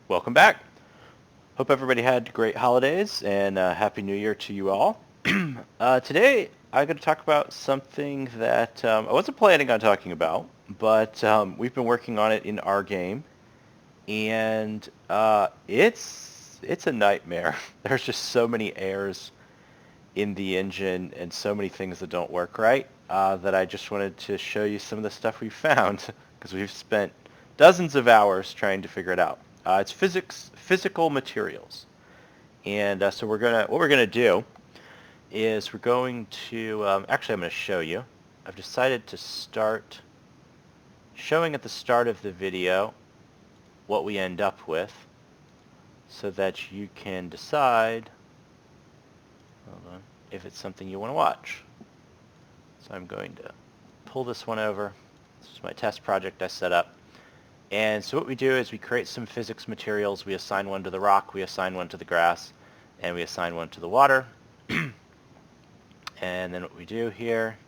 Welcome back. Hope everybody had great holidays and Happy New Year to you all. Today I'm going to talk about something that I wasn't planning on talking about, but we've been working on it in our game, and it's a nightmare. There's just so many errors in the engine and so many things that don't work right that I just wanted to show you some of the stuff we found because we've spent dozens of hours trying to figure it out. It's physical materials, and so what we're gonna do is we're going to actually I'm going to show you. I've decided to start showing at the start of the video what we end up with, so that you can decide. Hold on. If it's something you want to watch. So I'm going to pull this one over. This is my test project I set up. And so what we do is we create some physics materials. We assign one to the rock, we assign one to the grass, and we assign one to the water. And then what we do here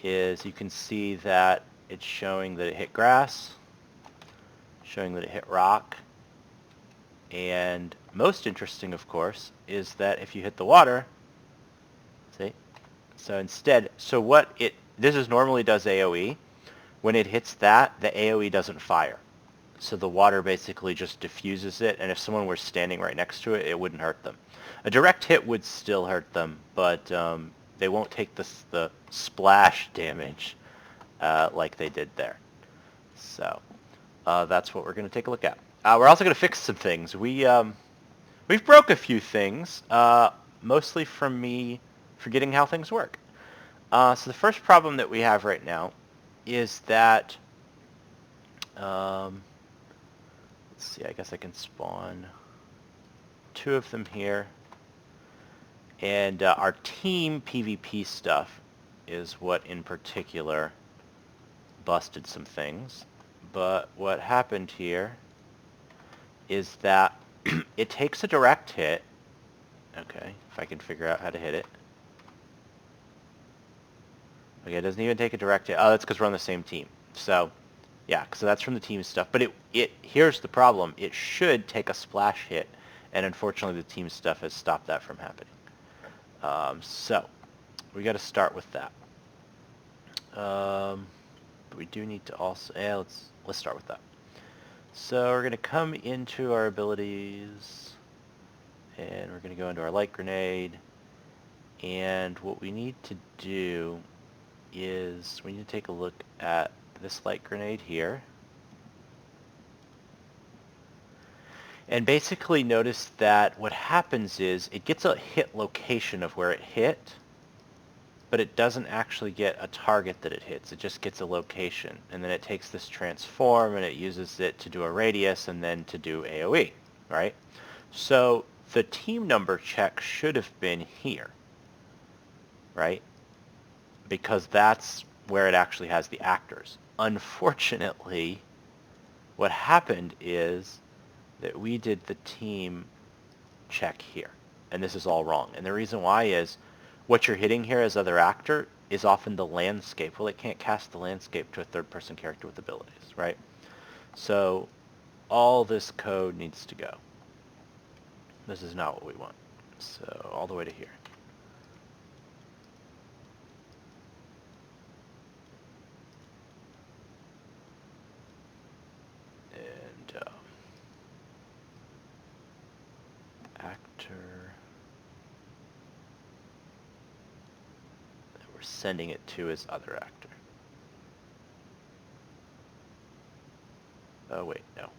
is you can see that it's showing that it hit grass, showing that it hit rock, and most interesting, of course, is that if you hit the water, see? So instead, this is normally does AoE. When it hits that, the AoE doesn't fire. So the water basically just diffuses it, and if someone were standing right next to it, it wouldn't hurt them. A direct hit would still hurt them, but they won't take the splash damage like they did there. So that's what we're going to take a look at. We're also going to fix some things. We've broke a few things, mostly from me forgetting how things work. So the first problem that we have right now is that, let's see, I guess I can spawn 2 of them here. And our team PvP stuff is what in particular busted some things. But what happened here is that it takes a direct hit. Okay, if I can figure out how to hit it. Okay, it doesn't even take a direct hit. Oh, that's because we're on the same team. So, yeah, so that's from the team stuff. But here's the problem. It should take a splash hit, and unfortunately the team stuff has stopped that from happening. So, we got to start with that. But we do need to also... let's start with that. So we're going to come into our abilities, and we're going to go into our light grenade. And what we need to do is we need to take a look at this light grenade here. And basically notice that what happens is it gets a hit location of where it hit, but it doesn't actually get a target that it hits. It just gets a location. And then it takes this transform and it uses it to do a radius and then to do AoE, right? So the team number check should have been here, right? Because that's where it actually has the actors. Unfortunately, what happened is that we did the team check here, and this is all wrong. And the reason why is what you're hitting here as other actor is often the landscape. Well, it can't cast the landscape to a third-person character with abilities, right? So all this code needs to go. This is not what we want. So all the way to here. Actor that we're sending it to is other actor. Oh wait, no.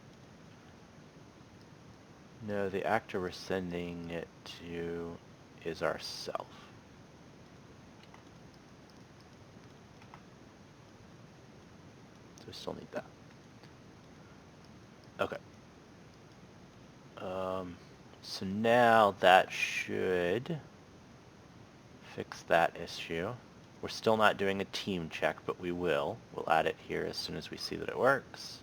No, the actor we're sending it to is ourself. So we still need that. Okay. So now that should fix that issue. We're still not doing a team check, but we will. We'll add it here as soon as we see that it works.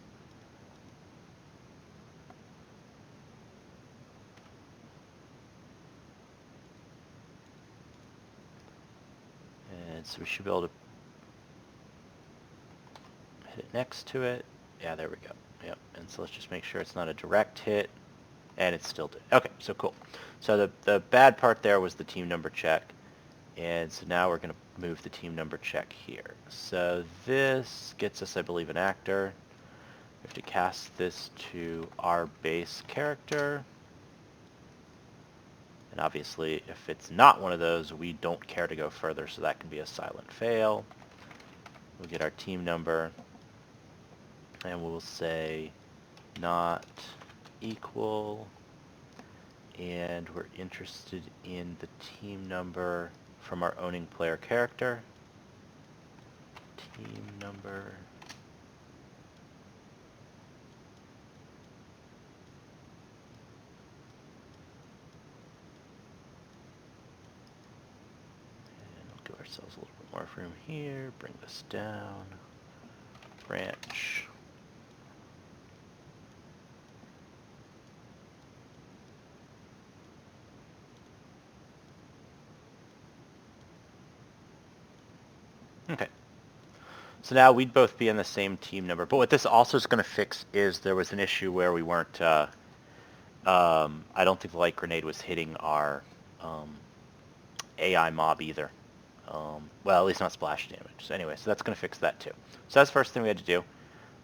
And so we should be able to hit it next to it. Yeah, there we go. Yep, And so let's just make sure it's not a direct hit, and it still did. Okay, so cool. So the bad part there was the team number check, and so now we're going to move the team number check here. So this gets us, I believe, an actor. We have to cast this to our base character. And obviously, if it's not one of those, we don't care to go further, so that can be a silent fail. We'll get our team number, and we'll say not equal, and we're interested in the team number from our owning player character. Team number. Give ourselves a little bit more room here, bring this down, branch. Okay. So now we'd both be in the same team number, but what this also is going to fix is there was an issue where we weren't, I don't think the light grenade was hitting our AI mob either. Well, at least not splash damage. So anyway, so that's going to fix that too. So that's the first thing we had to do.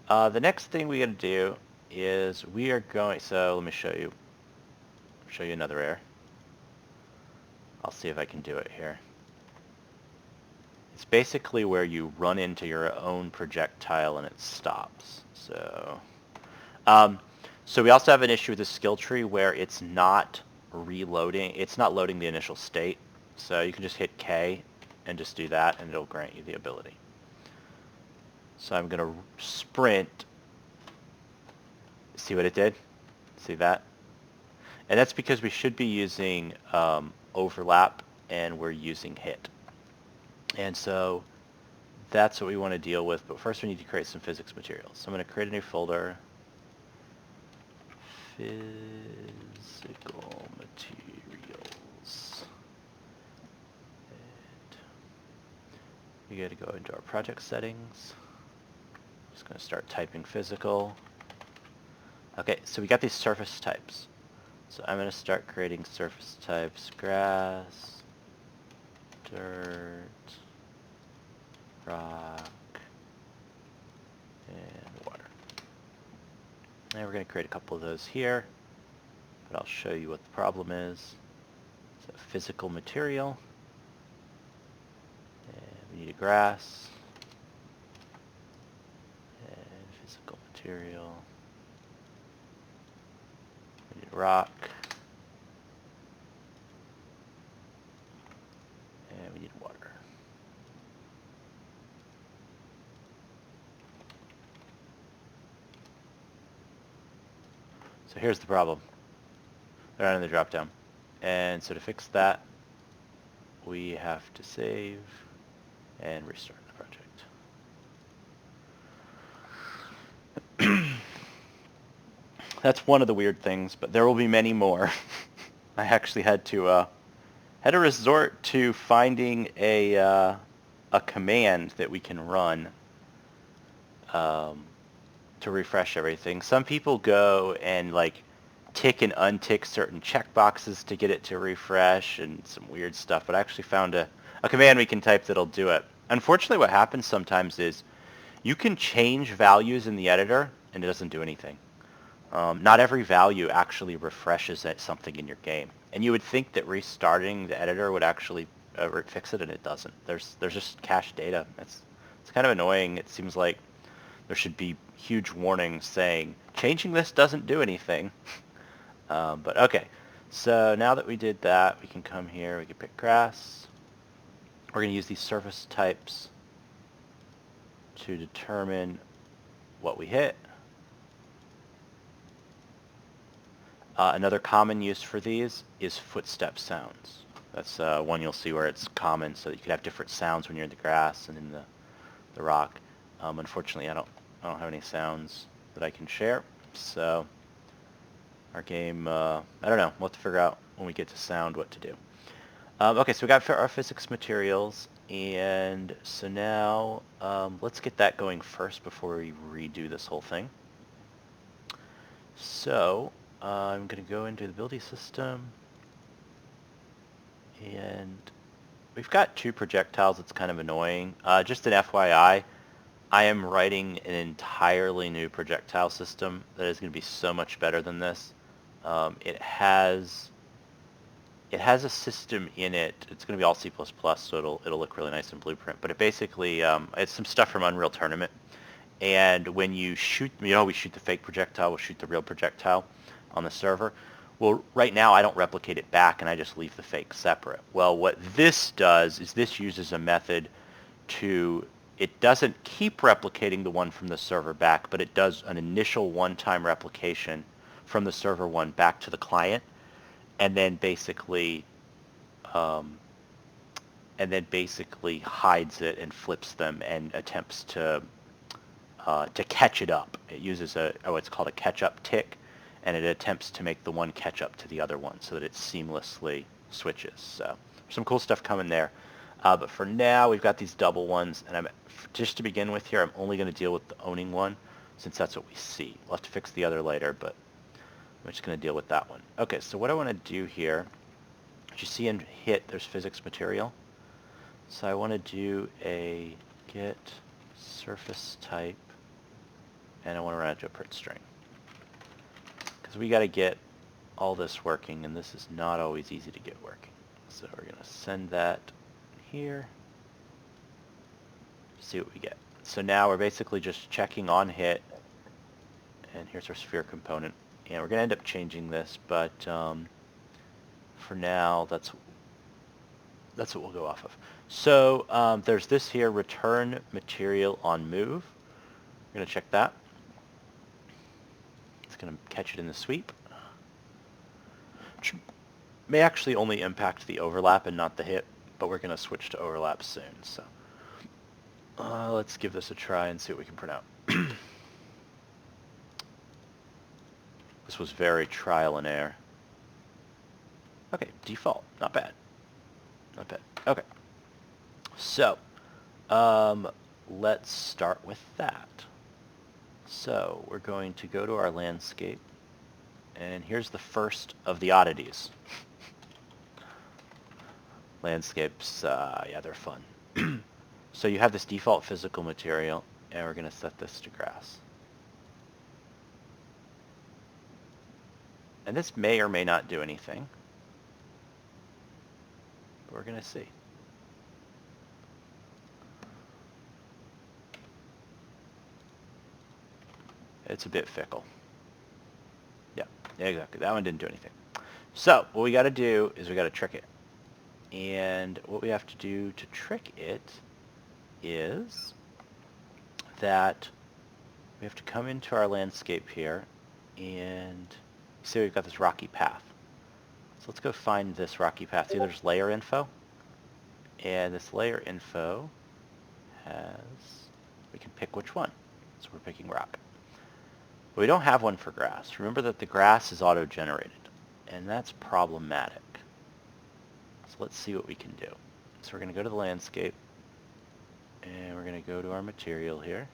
The next thing we got to do is we are going, so let me show you another error. I'll see if I can do it here. It's basically where you run into your own projectile and it stops. So, so we also have an issue with the skill tree where it's not reloading. It's not loading the initial state. So you can just hit K and just do that, and it'll grant you the ability. So I'm going to sprint. See what it did? See that? And that's because we should be using overlap, and we're using hit. And so that's what we want to deal with. But first we need to create some physics materials. So I'm going to create a new folder. Physical materials. And we got to go into our project settings. Just going to start typing physical. Okay, so we got these surface types. So I'm going to start creating surface types: grass, dirt, rock, and water. And we're going to create a couple of those here, but I'll show you what the problem is. So physical material, and we need a grass, and physical material, we need a rock, and we need water. So here's the problem. They're not in the drop-down. And so to fix that, we have to save and restart the project. That's one of the weird things, but there will be many more. I actually had to resort to finding a command that we can run to refresh everything. Some people go and like tick and untick certain checkboxes to get it to refresh and some weird stuff, but I actually found a command we can type that'll do it. Unfortunately, what happens sometimes is you can change values in the editor and it doesn't do anything. Not every value actually refreshes something in your game, and you would think that restarting the editor would actually fix it, and it doesn't. There's just cached data. It's kind of annoying. It seems like there should be huge warnings saying changing this doesn't do anything. But okay, so now that we did that, we can come here, we can pick grass. We're going to use these surface types to determine what we hit. Another common use for these is footstep sounds. That's one you'll see where it's common, so you could have different sounds when you're in the grass and in the rock. Unfortunately, I don't have any sounds that I can share, so our game, I don't know, we'll have to figure out when we get to sound what to do. Okay, so we got our physics materials, and so now let's get that going first before we redo this whole thing. So I'm going to go into the building system, and we've got two projectiles. It's kind of annoying. Just an FYI, I am writing an entirely new projectile system that is going to be so much better than this. It has a system in it. It's going to be all C++, so it'll look really nice in Blueprint. But it basically it's some stuff from Unreal Tournament. And when you shoot, we shoot the fake projectile, we'll shoot the real projectile on the server. Well, right now I don't replicate it back, and I just leave the fake separate. Well, what this does is this uses a method to, it doesn't keep replicating the one from the server back, but it does an initial one-time replication from the server one back to the client, and then basically hides it and flips them and attempts to catch it up. It uses what's called a catch-up tick, and it attempts to make the one catch up to the other one so that it seamlessly switches. So some cool stuff coming there. But for now, we've got these double ones, and just to begin with here, I'm only going to deal with the owning one, since that's what we see. We'll have to fix the other later, but I'm just going to deal with that one. Okay, so what I want to do here, as you see in HIT, there's physics material. So I want to do a get surface type, and I want to run it to a print string. Because we got to get all this working, and this is not always easy to get working. So we're going to send that here, see what we get. So now we're basically just checking on HIT, and here's our sphere component. And we're going to end up changing this, but for now, that's what we'll go off of. So there's this here, return material on move. We're going to check that. It's going to catch it in the sweep. Which may actually only impact the overlap and not the hit, but we're going to switch to overlap soon. So let's give this a try and see what we can print out. This was very trial and error. Okay, default, not bad. Not bad. Okay. So, let's start with that. So, we're going to go to our landscape, and here's the first of the oddities. Landscapes, yeah, they're fun. So you have this default physical material, and we're going to set this to grass. And this may or may not do anything, but we're going to see. It's a bit fickle. Yeah, exactly. That one didn't do anything. So what we got to do is we got to trick it. And what we have to do to trick it is that we have to come into our landscape here, and see we've got this rocky path. So let's go find this rocky path. See, there's layer info, and this layer info has, we can pick which one. So we're picking rock. But we don't have one for grass. Remember that the grass is auto-generated, and that's problematic. So let's see what we can do. So we're going to go to the landscape, and we're going to go to our material here.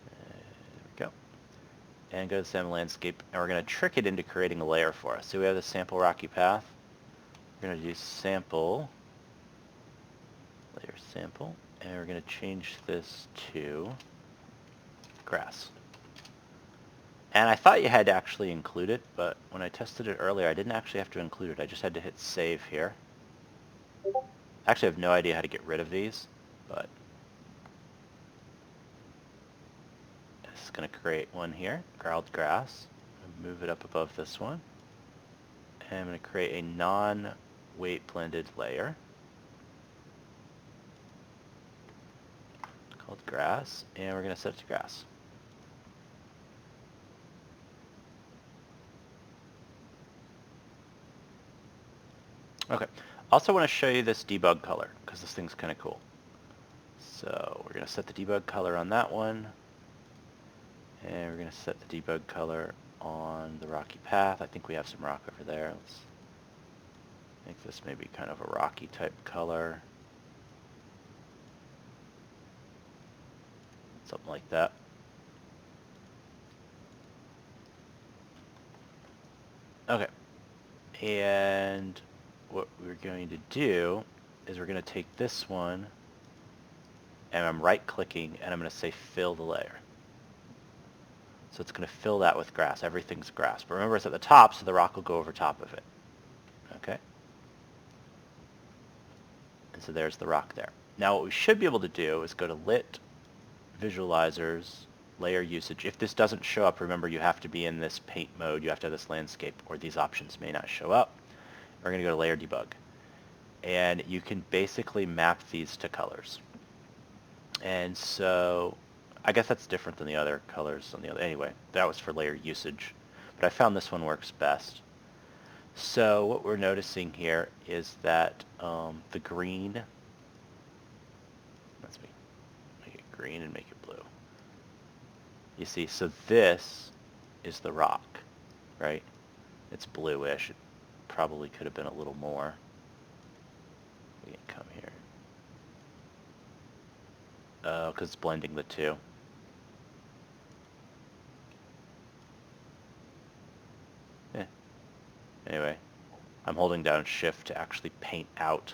There we go. And go to the landscape, and we're going to trick it into creating a layer for us. So we have the sample rocky path. We're going to do sample, layer sample, and we're going to change this to grass. And I thought you had to actually include it, but when I tested it earlier, I didn't actually have to include it. I just had to hit save here. Actually, I have no idea how to get rid of these, but this is going to create one here, growled grass. Move it up above this one. And I'm going to create a non-weight blended layer called grass, and we're going to set it to grass. Okay. Also want to show you this debug color, because this thing's kind of cool. So we're going to set the debug color on that one, and we're going to set the debug color on the rocky path. I think we have some rock over there. Let's make this maybe kind of a rocky type color. Something like that. Okay. And what we're going to do is we're going to take this one, and I'm right-clicking, and I'm going to say fill the layer. So it's going to fill that with grass. Everything's grass. But remember, it's at the top, so the rock will go over top of it. Okay? And so there's the rock there. Now what we should be able to do is go to Lit, Visualizers, Layer Usage. If this doesn't show up, remember you have to be in this paint mode. You have to have this landscape, or these options may not show up. We're going to go to Layer Debug. And you can basically map these to colors. And so I guess that's different than the other colors on the other. Anyway, that was for layer usage. But I found this one works best. So what we're noticing here is that the green, let's make it green and make it blue. You see, so this is the rock, right? It's bluish. It probably could have been a little more. We can come here. Because it's blending the two. Anyway, I'm holding down Shift to actually paint out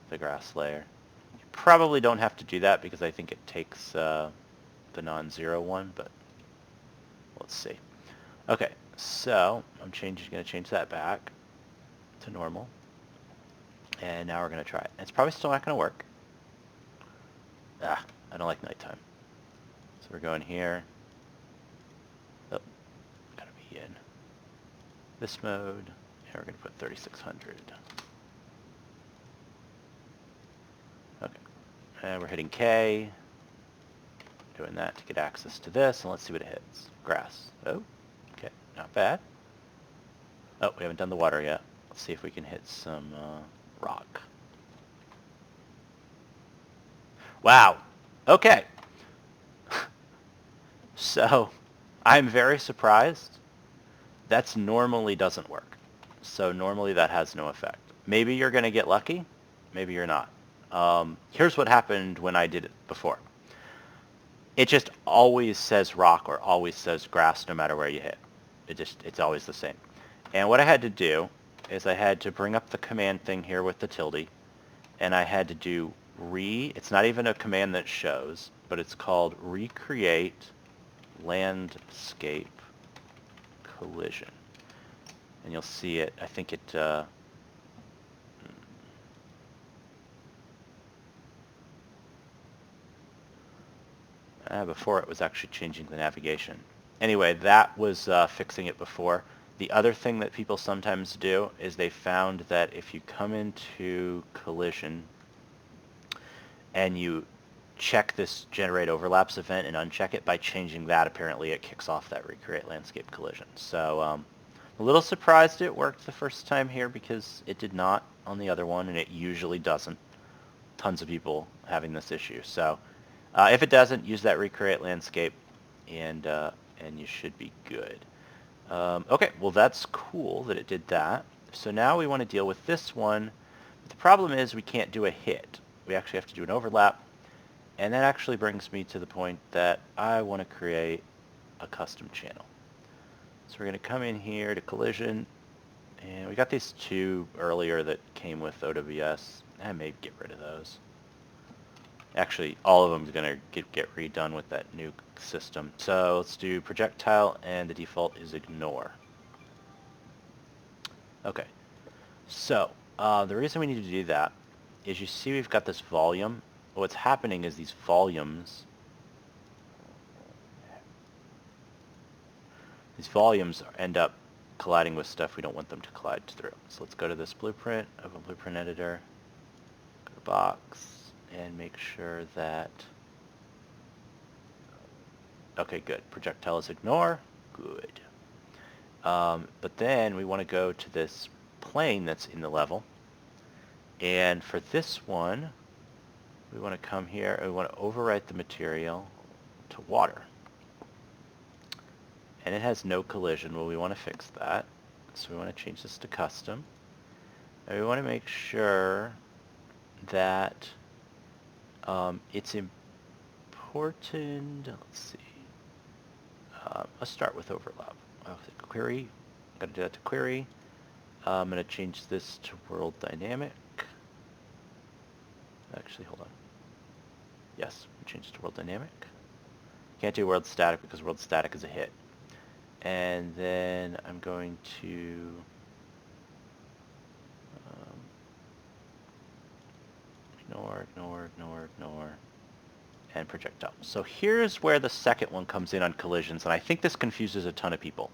the grass layer. You probably don't have to do that because I think it takes the non-zero one, but let's see. Okay, so I'm going to change that back to normal. And now we're going to try it. It's probably still not going to work. I don't like nighttime. So we're going here. Oh, gotta be in this mode. And we're going to put 3600. Okay. And we're hitting K. Doing that to get access to this. And let's see what it hits. Grass. Oh, okay. Not bad. Oh, we haven't done the water yet. Let's see if we can hit some rock. Wow. Okay. So, I'm very surprised. That's normally doesn't work. So normally that has no effect. Maybe you're going to get lucky. Maybe you're not. Here's what happened when I did it before. It just always says rock or always says grass no matter where you hit. It's always the same. And what I had to do is I had to bring up the command thing here with the tilde, and I had to do it's not even a command that shows, but it's called recreate landscape collision. And you'll see it, I think it, before it was actually changing the navigation. Anyway, that was fixing it before. The other thing that people sometimes do is they found that if you come into collision and you check this generate overlaps event and uncheck it, by changing that, apparently it kicks off that recreate landscape collision. So a little surprised it worked the first time here because it did not on the other one, and it usually doesn't. Tons of people having this issue. So if it doesn't, use that recreate landscape, and you should be good. Okay, well that's cool that it did that. So now we want to deal with this one. But the problem is we can't do a hit. We actually have to do an overlap. And that actually brings me to the point that I want to create a custom channel. So we're going to come in here to collision. And we got these two earlier that came with OWS. I may get rid of those. Actually, all of them are going to get redone with that new system. So let's do projectile, and the default is ignore. Okay. So the reason we need to do that is you see we've got this volume. What's happening is these volumes end up colliding with stuff we don't want them to collide through. So let's go to this blueprint, open blueprint editor, go to box, and make sure that, okay, good. Projectile is ignore, good. But then we want to go to this plane that's in the level. And for this one, we want to come here and we want to overwrite the material to water. And it has no collision. Well, we want to fix that. So we want to change this to custom. And we want to make sure that it's important. Let's see. Let's start with overlap. Query I'm going to do that to query. I'm going to change this to world dynamic. Actually, hold on. Yes, we changed it to world dynamic. Can't do world static because world static is a hit. And then I'm going to ignore, and projectile. So here's where the second one comes in on collisions, and I think this confuses a ton of people.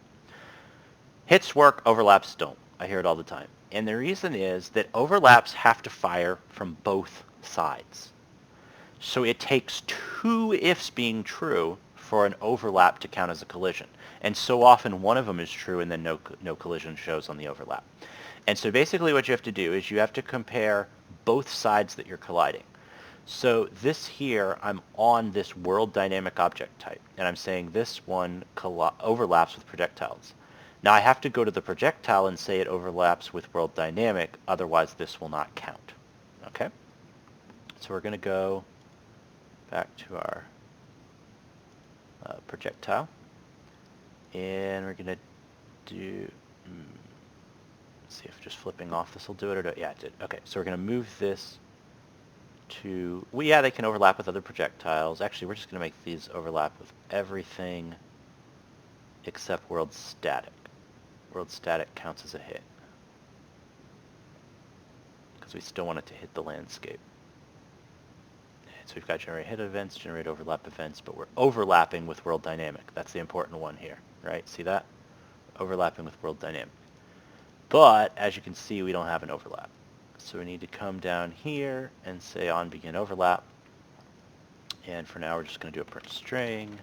Hits work, overlaps don't. I hear it all the time. And the reason is that overlaps have to fire from both sides. So it takes two ifs being true for an overlap to count as a collision. And so often one of them is true and then no collision shows on the overlap. And so basically what you have to do is you have to compare both sides that you're colliding. So this here, I'm on this world dynamic object type, and I'm saying this one overlaps with projectiles. Now I have to go to the projectile and say it overlaps with world dynamic, otherwise this will not count. Okay? So we're going to go back to our projectile, and we're going to do, let's see if just flipping off this will do it, or yeah, it did. Okay, so we're going to move this to, well, yeah, they can overlap with other projectiles. Actually, we're just going to make these overlap with everything except world static. World static counts as a hit because we still want it to hit the landscape. And so we've got generate hit events, generate overlap events, but we're overlapping with world dynamic. That's the important one here, right? See that? Overlapping with world dynamic. But as you can see, we don't have an overlap. So we need to come down here and say on begin overlap. And for now, we're just going to do a print string.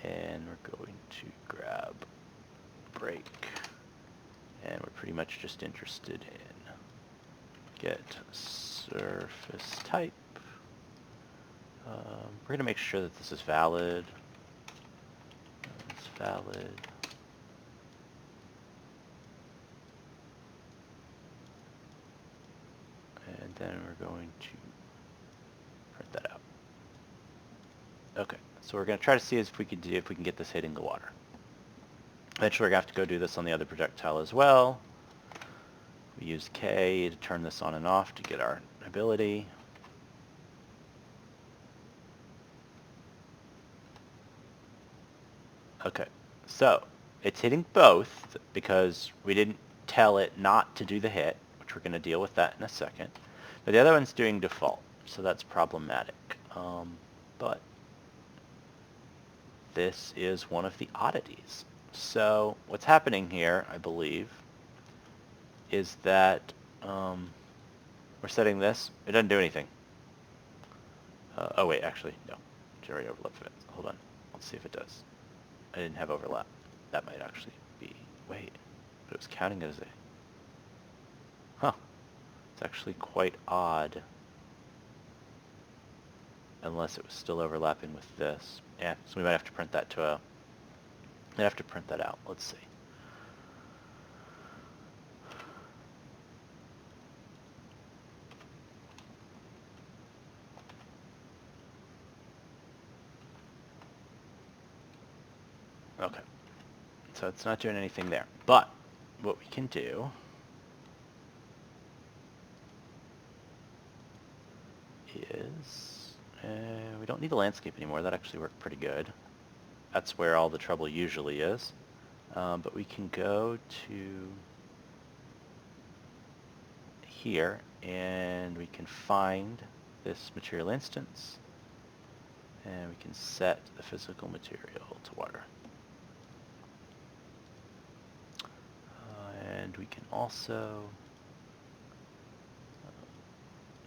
And we're going to grab break. And we're pretty much just interested in get surface type. We're going to make sure that this is valid. It's valid. And then we're going to print that out. Okay, so we're going to try to see if we can get this hitting the water. Eventually we're going to have to go do this on the other projectile as well. We use K to turn this on and off to get our ability. Okay, so it's hitting both because we didn't tell it not to do the hit, which we're going to deal with that in a second. But the other one's doing default, so that's problematic. But this is one of the oddities. So what's happening here, I believe, is that we're setting this. It doesn't do anything. Oh wait, actually, no. Generate overlap events. Hold on. Let's see if it does. I didn't have overlap. That might actually be... Wait. But it was counting it as a... Huh. It's actually quite odd. Unless it was still overlapping with this. Yeah, so we might have to print that to a... I'd have to print that out. Let's see. Okay. So it's not doing anything there. But what we can do is we don't need the landscape anymore. That actually worked pretty good. That's where all the trouble usually is. But we can go to here and we can find this material instance and we can set the physical material to water. And we can also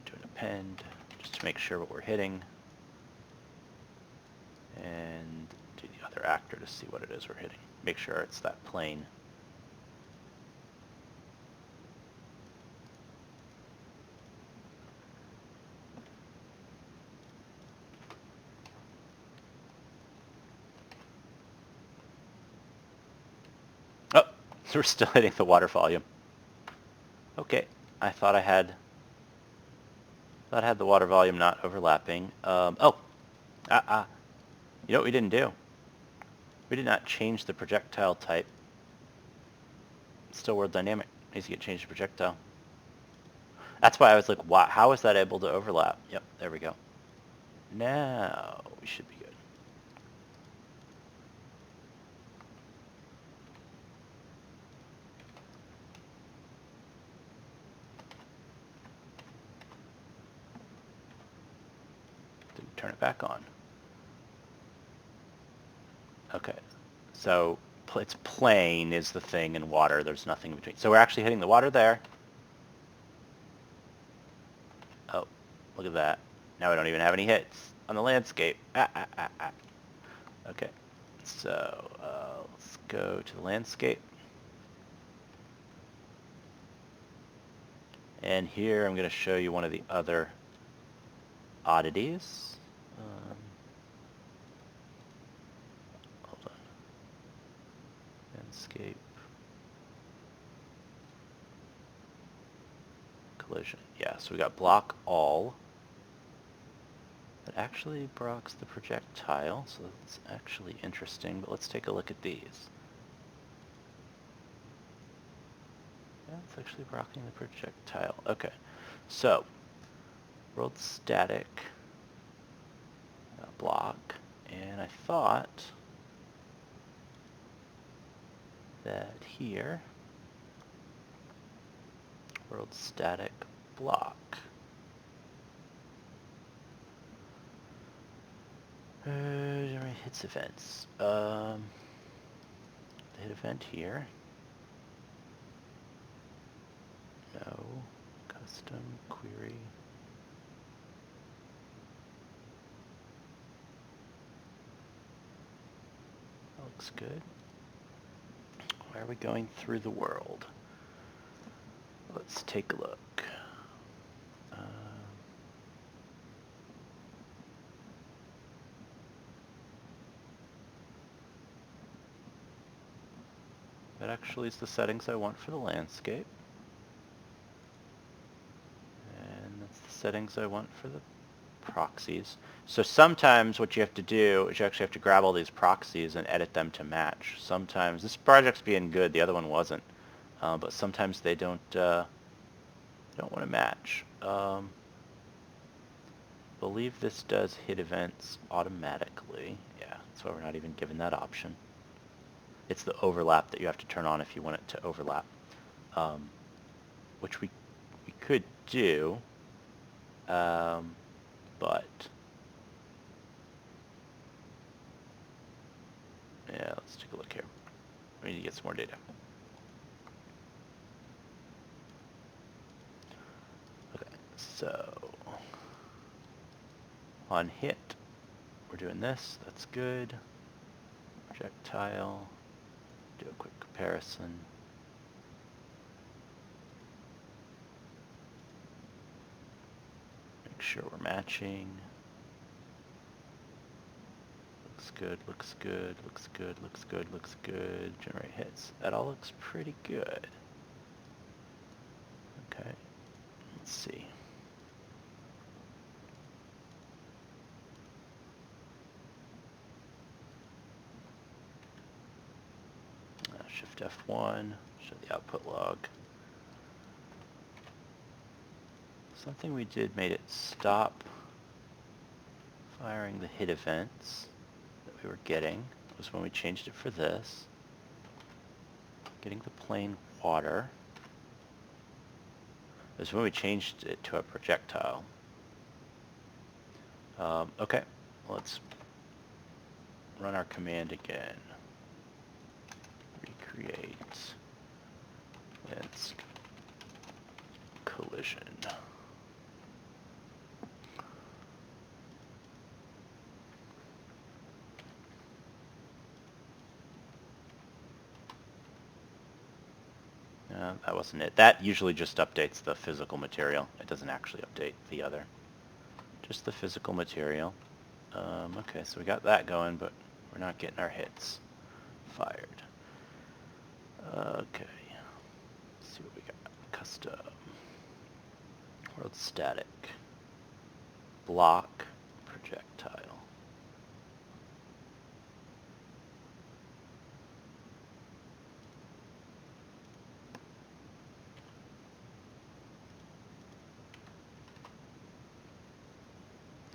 do an append just to make sure what we're hitting and do the other actor to see what it is we're hitting. Make sure it's that plane. Oh, so we're still hitting the water volume. Okay, I thought I had the water volume not overlapping. You know what we didn't do? We did not change the projectile type It's still world dynamic. Needs to get changed to projectile. That's why I was like, wow, how is that able to overlap? Yep, there we go. Now we should be good. Didn't turn it back on. Okay, so it's plane is the thing, and water, there's nothing in between. So we're actually hitting the water there. Oh, look at that. Now we don't even have any hits on the landscape. Okay, so let's go to the landscape. And here I'm going to show you one of the other oddities. Hold on. Landscape. Collision. Yeah, so we got block all. That actually blocks the projectile, so that's actually interesting, but let's take a look at these. Yeah, it's actually blocking the projectile. Okay, so world static block, and I thought that here, world static block. Generate hits events. The hit event here. No. Custom query. That looks good. Why are we going through the world? Let's take a look. That actually is the settings I want for the landscape. And that's the settings I want for the proxies. So sometimes what you have to do is you actually have to grab all these proxies and edit them to match. Sometimes, this project's being good, the other one wasn't. But sometimes they don't want to match. Believe this does hit events automatically. Yeah, that's why we're not even given that option. It's the overlap that you have to turn on if you want it to overlap, which we could do, but yeah, let's take a look here. We need to get some more data. Okay, so on hit, we're doing this. That's good. Projectile. Do a quick comparison. Make sure we're matching. Looks good, looks good, looks good, looks good, looks good. Generate hits. That all looks pretty good. Okay, let's see. Shift F1, show the output log. Something we did made it stop firing the hit events that we were getting. It was when we changed it for this. Getting the plain water. It was when we changed it to a projectile. Okay, let's run our command again. Recreate its collision. That wasn't it. That usually just updates the physical material. It doesn't actually update the other. Just the physical material. Okay, so we got that going, but we're not getting our hits fired. Okay, let's see what we got. Custom. World static. Block projectile.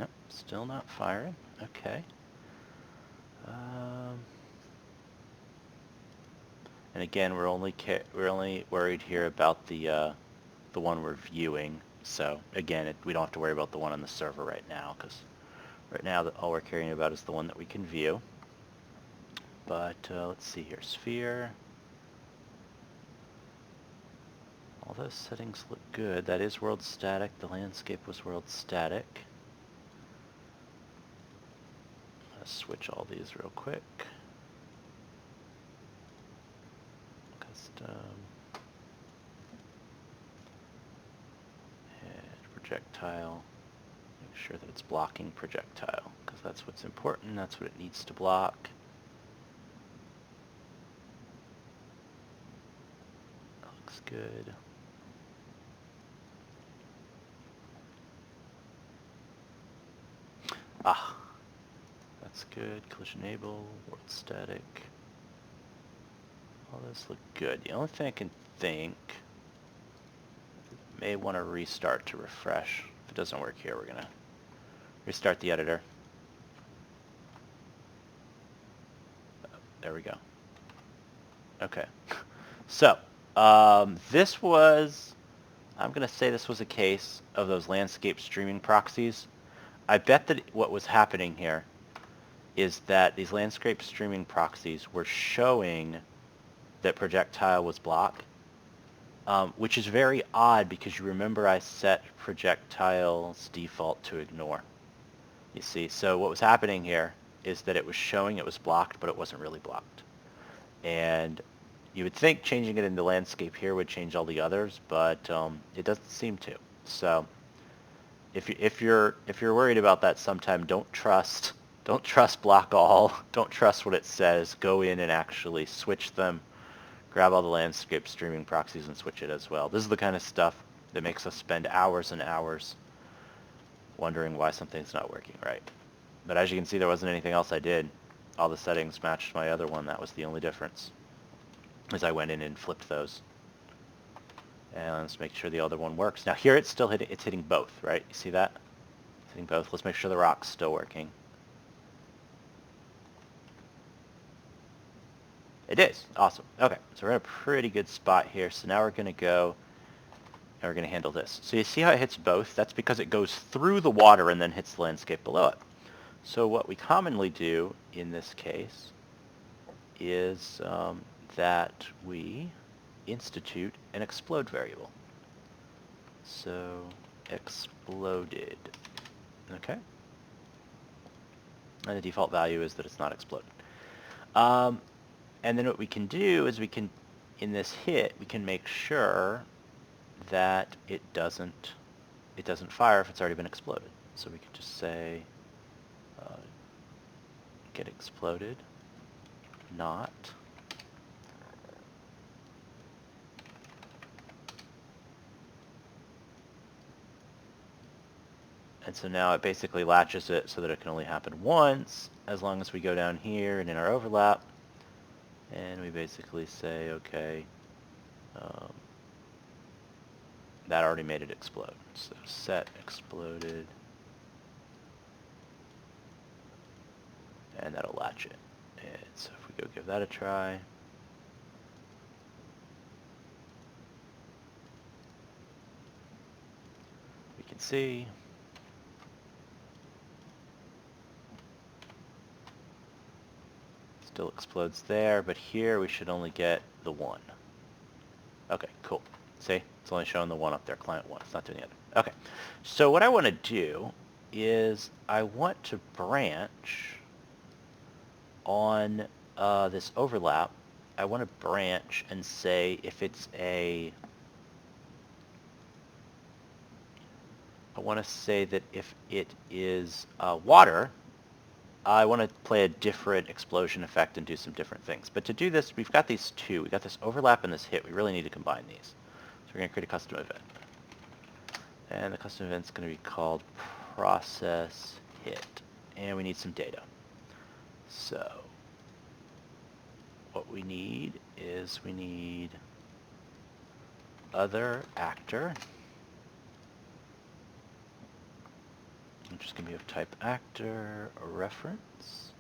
Nope, still not firing. Okay. And again, we're only worried here about the one we're viewing. So again, we don't have to worry about the one on the server right now, because right now all we're caring about is the one that we can view. But let's see here, sphere. All those settings look good. That is world static. The landscape was world static. Let's switch all these real quick. Custom. And projectile. Make sure that it's blocking projectile, because that's what's important. That's what it needs to block. That looks good. Ah, that's good. Collision enable, world static. All those look good. The only thing I can think, may want to restart to refresh. If it doesn't work here, we're gonna restart the editor. There we go. Okay. So, this was, I'm gonna say this was a case of those landscape streaming proxies. I bet that what was happening here is that these landscape streaming proxies were showing that projectile was blocked, which is very odd because you remember I set projectile's default to ignore. You see, so what was happening here is that it was showing it was blocked, but it wasn't really blocked. And you would think changing it into landscape here would change all the others, but it doesn't seem to. So if you're worried about that sometime, don't trust block all. Don't trust what it says. Go in and actually switch them. Grab all the landscape streaming proxies and switch it as well. This is the kind of stuff that makes us spend hours and hours wondering why something's not working right. But as you can see, there wasn't anything else I did. All the settings matched my other one. That was the only difference, as I went in and flipped those. And let's make sure the other one works. Now here it's still hitting both, right? You see that? It's hitting both. Let's make sure the rock's still working. It is. Awesome. Okay, so we're in a pretty good spot here. So now we're going to go and we're going to handle this. So you see how it hits both? That's because it goes through the water and then hits the landscape below it. So what we commonly do in this case is that we institute an explode variable. So exploded. Okay? And the default value is that it's not exploded. And then what we can do is we can, in this hit, we can make sure that it doesn't fire if it's already been exploded. So we can just say get exploded, not. And so now it basically latches it so that it can only happen once, as long as we go down here and in our overlap, and we basically say, okay, that already made it explode. So set exploded, and that'll latch it. And so if we go give that a try, we can see still explodes there, but here we should only get the one. Okay, cool. See? It's only showing the one up there, client one. It's not doing the other. Okay. So what I want to do is I want to branch on this overlap. I want to branch and say if it's a... I want to say that if it is water, I want to play a different explosion effect and do some different things. But to do this, we've got these two. We've got this overlap and this hit. We really need to combine these. So we're going to create a custom event. And the custom event's going to be called process hit. And we need some data. So what we need is we need other actor. which is going to be of type actor or reference.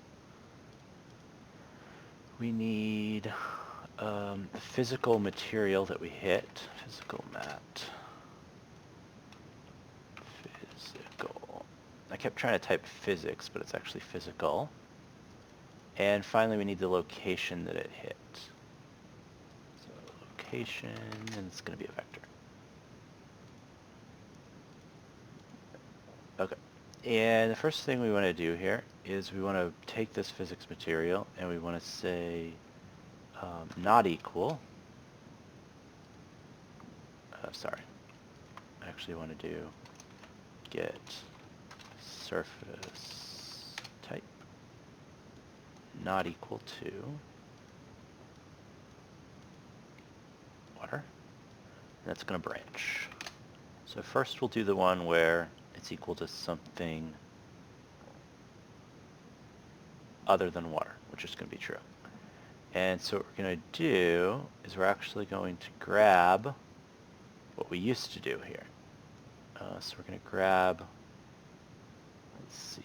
We need the physical material that we hit. Physical mat. Physical. I kept trying to type physics, but it's actually physical. And finally, we need the location that it hit. So location, and it's going to be a vector. Okay. And the first thing we want to do here is we want to take this physics material and we want to say not equal. Sorry. I actually want to do get surface type not equal to water. And that's going to branch. So first we'll do the one where it's equal to something other than water, which is going to be true. And so what we're going to do is we're actually going to grab what we used to do here. So we're going to grab, let's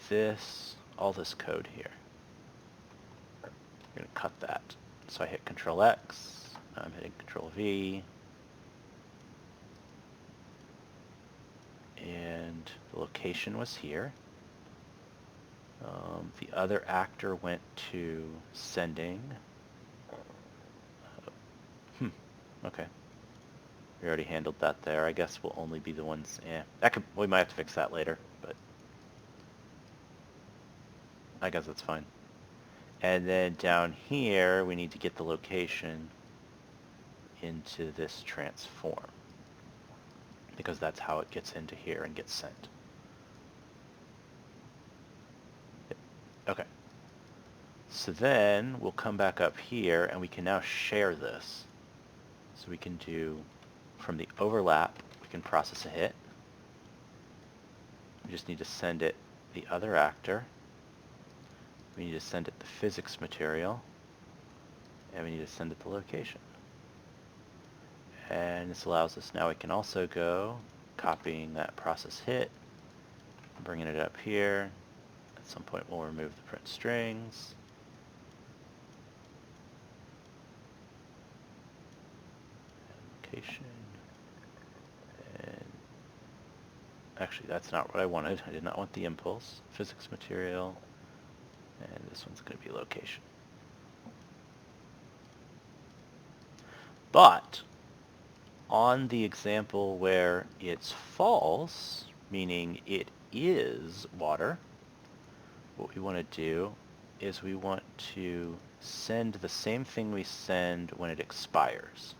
see, all this code here. We're going to cut that. So I hit Control X, I'm hitting Control V, and the location was here. The other actor went to sending. Okay. We already handled that there. I guess we'll only be the ones. We might have to fix that later, but I guess that's fine. And then down here, we need to get the location into this transform, because that's how it gets into here and gets sent. Okay. So then we'll come back up here and we can now share this. So we can do, from the overlap, we can process a hit. We just need to send it the other actor. We need to send it the physics material. And we need to send it the location. And this allows us, now we can also go copying that process hit, bringing it up here. At some point we'll remove the print strings. Location. And actually that's not what I wanted. I did not want the impulse. Physics material. And this one's going to be location. But on the example where it's false, meaning it is water, what we want to do is we want to send the same thing we send when it expires.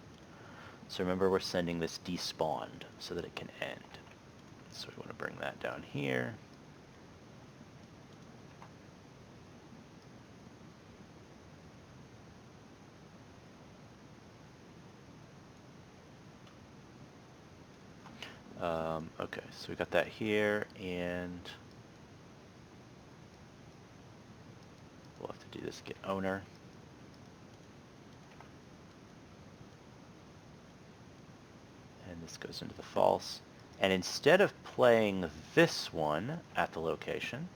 So remember, we're sending this despawned so that it can end. So we want to bring that down here. Okay, so we got that here, and we'll have to do this get owner. And this goes into the false. And instead of playing this one at the location,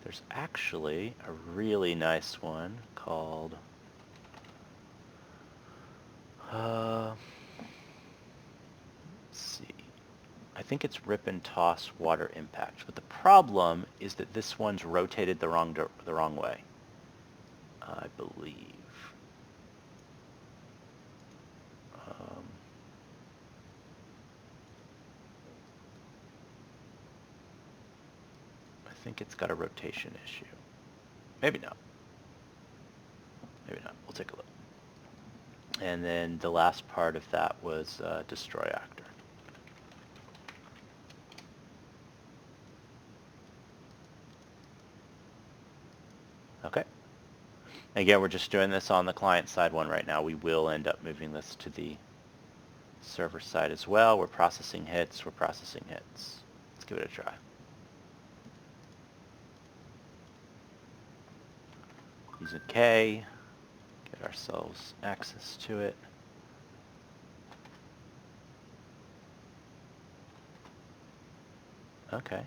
there's actually a really nice one called let's see. I think it's rip and toss water impact. But the problem is that this one's rotated the wrong way, I believe. I think it's got a rotation issue. Maybe not. Maybe not. We'll take a look. And then the last part of that was destroy actor. Okay. Again, we're just doing this on the client side one right now. We will end up moving this to the server side as well. We're processing hits. We're processing hits. Let's give it a try. Using K, get ourselves access to it. Okay.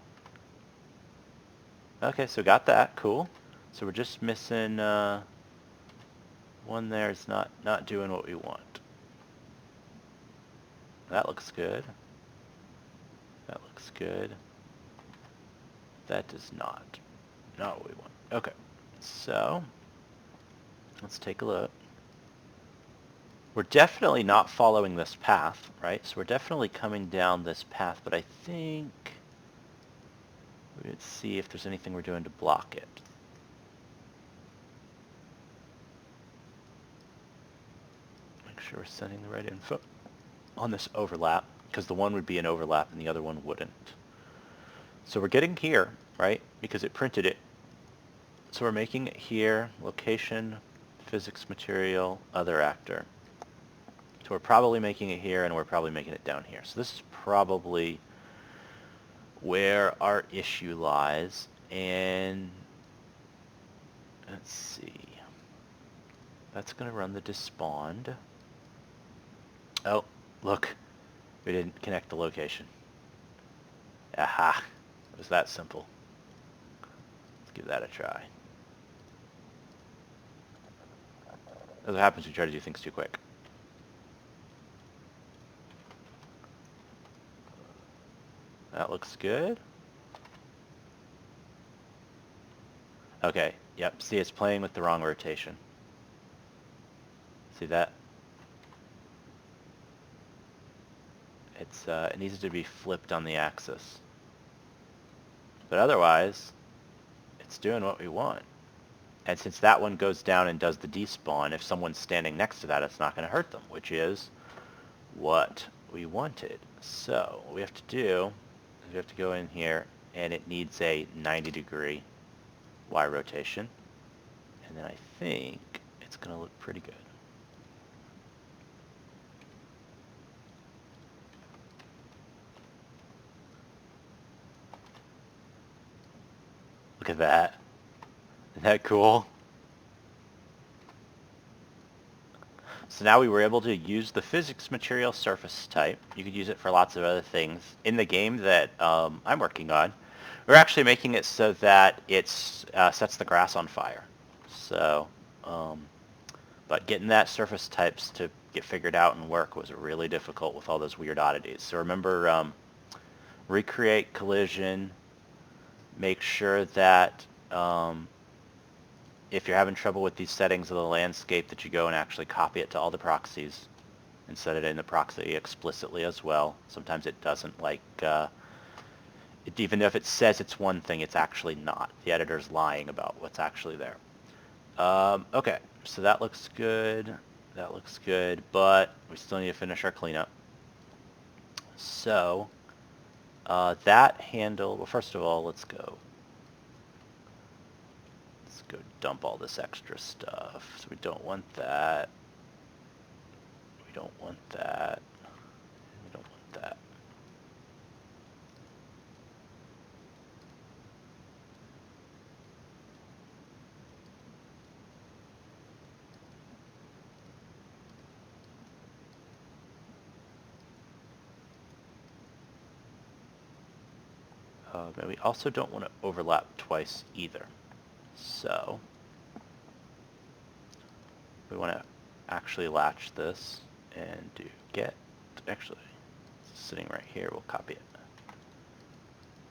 Okay, so got that. Cool. So we're just missing one there. It's not doing what we want. That looks good. That looks good. That does not. Not what we want. Okay. So let's take a look. We're definitely not following this path, right? So we're definitely coming down this path, but I think let's see if there's anything we're doing to block it. Make sure we're sending the right info on this overlap, because the one would be an overlap and the other one wouldn't. So we're getting here, right? Because it printed it. So we're making it here, location, physics material, other actor. So we're probably making it here, and we're probably making it down here. So this is probably where our issue lies. And let's see. That's going to run the despawned. Oh, look. We didn't connect the location. Aha. It was that simple. Let's give that a try. That's what happens when you try to do things too quick. That looks good. Okay, yep, see, it's playing with the wrong rotation. See that? It needs to be flipped on the axis. But otherwise, it's doing what we want. And since that one goes down and does the despawn, if someone's standing next to that, it's not going to hurt them, which is what we wanted. So what we have to do is we have to go in here, and it needs a 90-degree Y rotation. And then I think it's going to look pretty good. Look at that. Isn't that cool? So now we were able to use the physics material surface type. You could use it for lots of other things. In the game that I'm working on, we're actually making it so that it sets the grass on fire. So, but getting that surface types to get figured out and work was really difficult with all those weird oddities. So remember, recreate collision, make sure that if you're having trouble with these settings of the landscape, that you go and actually copy it to all the proxies and set it in the proxy explicitly as well. Sometimes it doesn't, like, even if it says it's one thing, it's actually not. The editor's lying about what's actually there. Okay, so that looks good. That looks good, but we still need to finish our cleanup. So, that handle, well, first of all, let's go dump all this extra stuff. So we don't want that. We don't want that. We don't want that. But we also don't want to overlap twice either. So we want to actually latch this and do get. Actually, it's sitting right here. We'll copy it.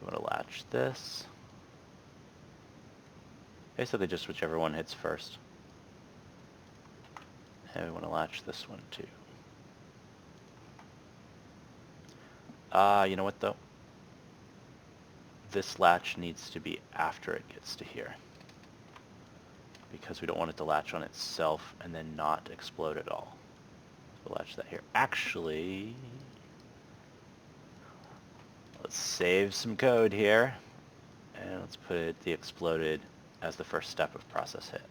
We want to latch this. Basically just whichever one hits first. And we want to latch this one too. You know what though? This latch needs to be after it gets to here, because we don't want it to latch on itself and then not explode at all. We'll latch that here. Actually, let's save some code here, and let's put the exploded as the first step of process hit,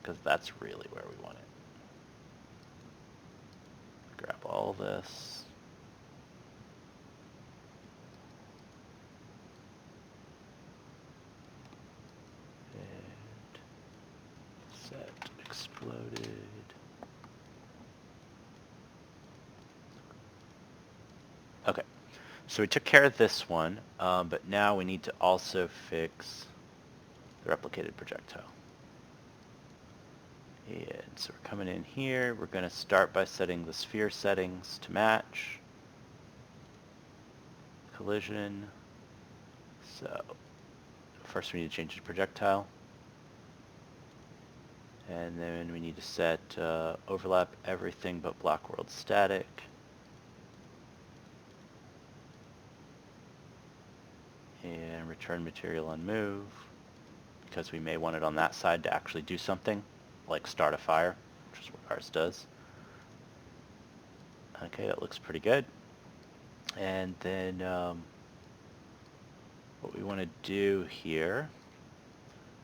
because that's really where we want it. Grab all this. Exploded. Okay, So we took care of this one, but now we need to also fix the replicated projectile. And so we're coming in here. We're going to start by setting the sphere settings to match. Collision. So first we need to change the projectile. And then we need to set overlap everything but block world static. And return material on move, because we may want it on that side to actually do something, like start a fire, which is what ours does. Okay, that looks pretty good. And then what we want to do here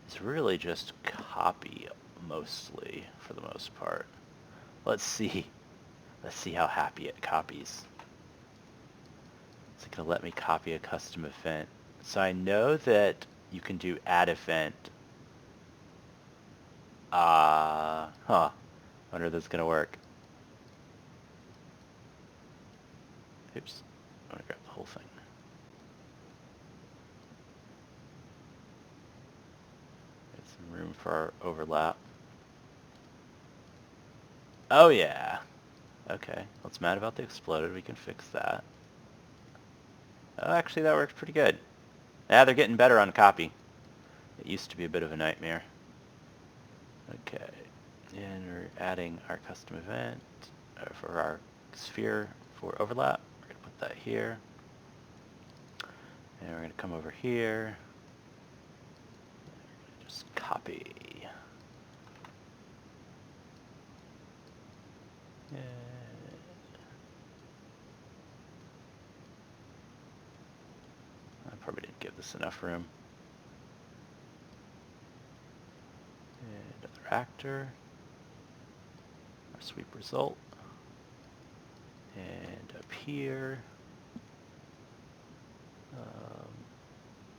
is really just copy mostly, for the most part. Let's see how happy it copies. It's going to let me copy a custom event. So I know that you can do add event. Wonder if that's going to work. Oops. I want to grab the whole thing. Get some room for our overlap. Oh yeah. Okay. What's mad about the exploded? We can fix that. Oh, actually that works pretty good. Yeah, they're getting better on copy. It used to be a bit of a nightmare. Okay. And we're adding our custom event for our sphere for overlap. We're going to put that here. And we're going to come over here. Just copy. I probably didn't give this enough room. And other actor. Our sweep result. And up here.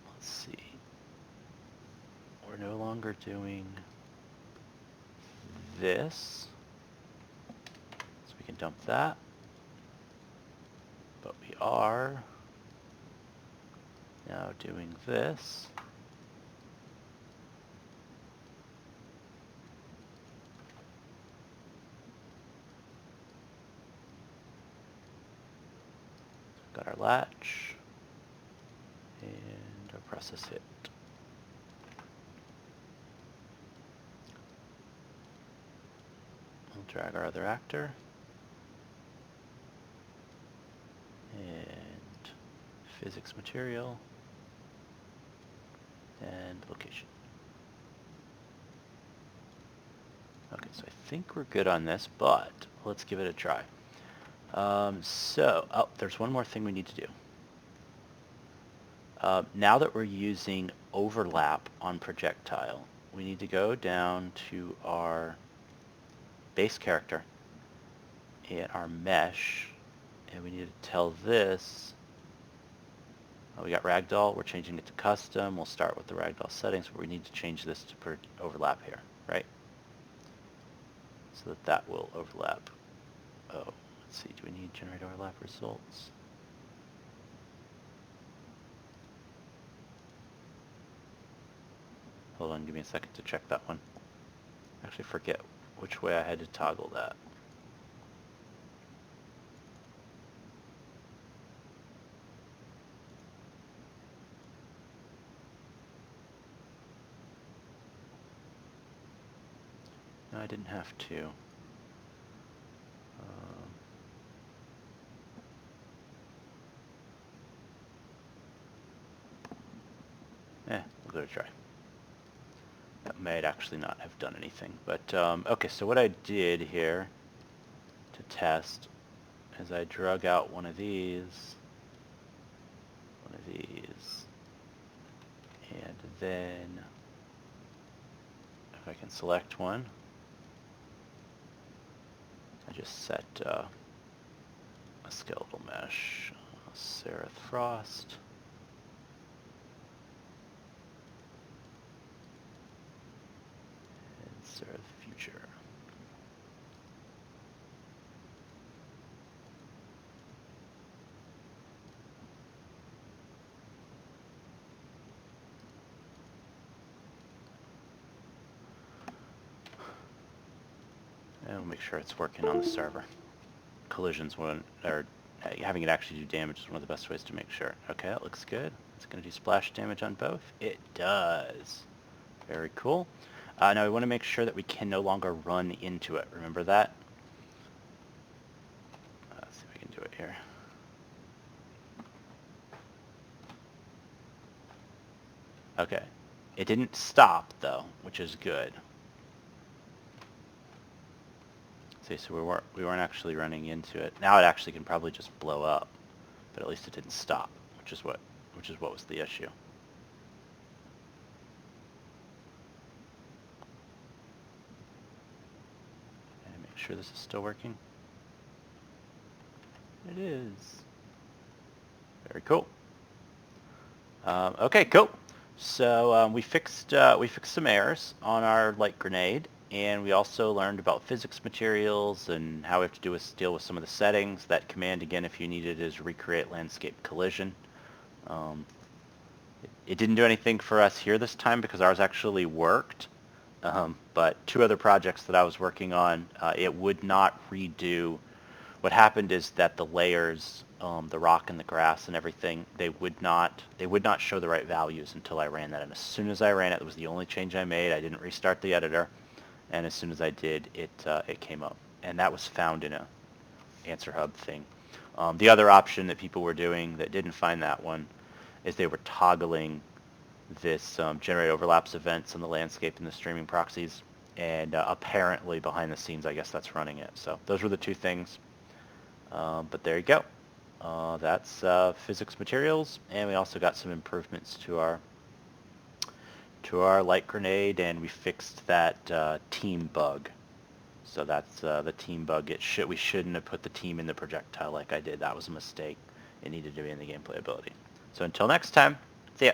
Let's see. We're no longer doing this. So we can dump that. But we are now doing this. Got our latch and our process hit. We'll drag our other actor and physics material and location. Okay, so I think we're good on this, but let's give it a try. There's one more thing we need to do. Now that we're using overlap on projectile, we need to go down to our base character and our mesh, and we need to tell this, we got ragdoll, we're changing it to custom. We'll start with the ragdoll settings, but we need to change this to overlap here, right? So that will overlap. Oh, let's see, do we need generate overlap results? Hold on, give me a second to check that one. Actually forget which way I had to toggle that. No, I didn't have to. We'll give it a try. That might actually not have done anything, but okay, so what I did here to test is I drug out one of these, and then if I can select one, I just set a skeletal mesh, Seraph Frost. Seraph Future. And we'll make sure it's working on the server. Collisions, or having it actually do damage is one of the best ways to make sure. Okay, that looks good. It's going to do splash damage on both. It does. Very cool. Now we want to make sure that we can no longer run into it. Remember that? Let's see if we can do it here. Okay. It didn't stop, though, which is good. See, so we weren't actually running into it. Now it actually can probably just blow up, but at least it didn't stop, which is what was the issue. And make sure this is still working. It is. Very cool. Okay, cool. So we fixed some errors on our light grenade, and we also learned about physics materials and how we have to deal with some of the settings. That command, again, if you need it, is recreate landscape collision. It didn't do anything for us here this time because ours actually worked, but two other projects that I was working on, it would not redo. What happened is that the layers, the rock and the grass and everything, they would not show the right values until I ran that. And as soon as I ran it was the only change I made. I didn't restart the editor, and as soon as I did, it came up, and that was found in a answer hub thing. The other option that people were doing that didn't find that one is they were toggling this generate overlaps events on the landscape and the streaming proxies, and apparently behind the scenes, I guess that's running it. So those were the two things. But there you go. That's physics materials, and we also got some improvements to our light grenade, and we fixed that team bug. So that's the team bug. We shouldn't have put the team in the projectile like I did. That was a mistake. It needed to be in the gameplay ability. So until next time, see ya.